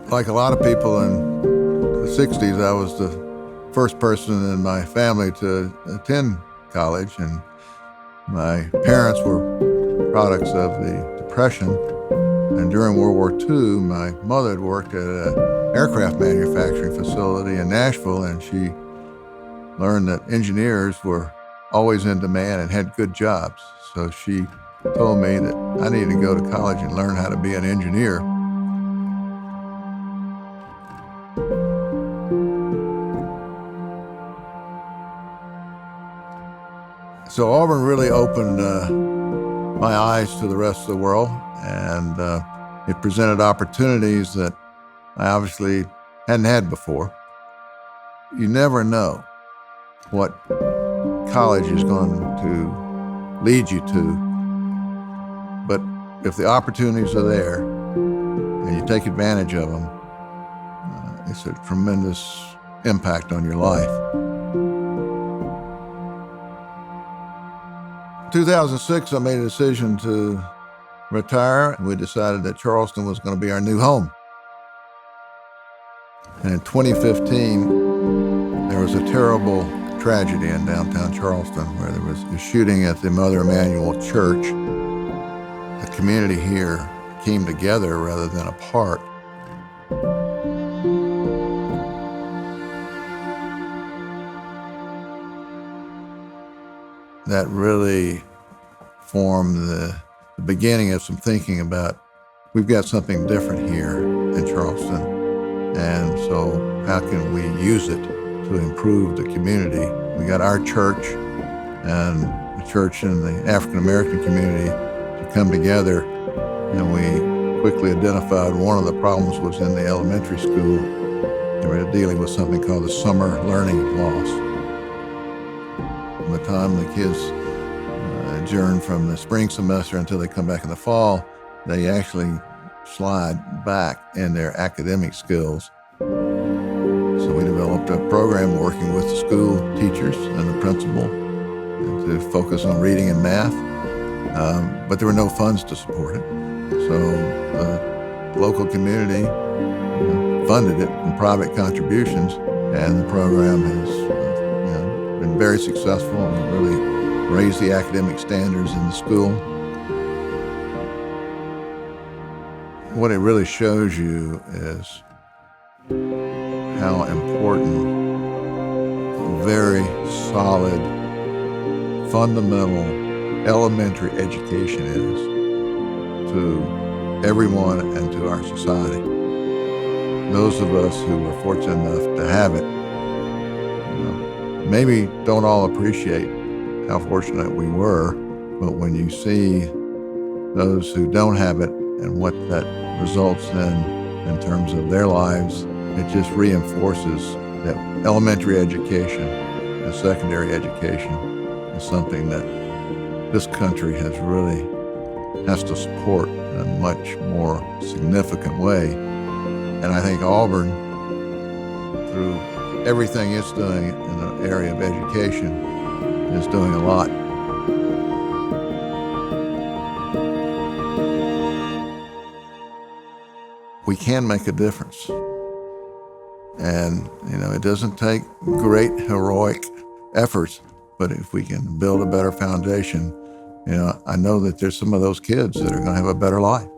Like a lot of people in the 60s, I was the first person in my family to attend college, and my parents were products of the Depression. And during World War II, my mother had worked at an aircraft manufacturing facility in Nashville, and she learned that engineers were always in demand and had good jobs. So she told me that I needed to go to college and learn how to be an engineer. So Auburn really opened my eyes to the rest of the world, and it presented opportunities that I obviously hadn't had before. You never know what college is going to lead you to, but if the opportunities are there and you take advantage of them, it's a tremendous impact on your life. 2006, I made a decision to retire. We decided that Charleston was going to be our new home. And in 2015, there was a terrible tragedy in downtown Charleston where there was a shooting at the Mother Emanuel Church. The community here came together rather than apart. That really formed the beginning of some thinking about, we've got something different here in Charleston, and so how can we use it to improve the community? We got our church and the church and the African American community to come together, and we quickly identified one of the problems was in the elementary school. They were dealing with something called the summer learning loss. From the time the kids adjourn from the spring semester until they come back in the fall, they actually slide back in their academic skills. So we developed a program working with the school teachers and the principal to focus on reading and math, but there were no funds to support it. So the local community funded it from private contributions, and the program has been very successful and really raised the academic standards in the school. What it really shows you is how important very solid, fundamental elementary education is to everyone and to our society. Those of us who were fortunate enough to have it maybe don't all appreciate how fortunate we were, but when you see those who don't have it and what that results in terms of their lives, it just reinforces that elementary education and secondary education is something that this country has to support in a much more significant way. And I think Auburn, through everything it's doing in the area of education, is doing a lot. We can make a difference. And, it doesn't take great heroic efforts, but if we can build a better foundation, I know that there's some of those kids that are going to have a better life.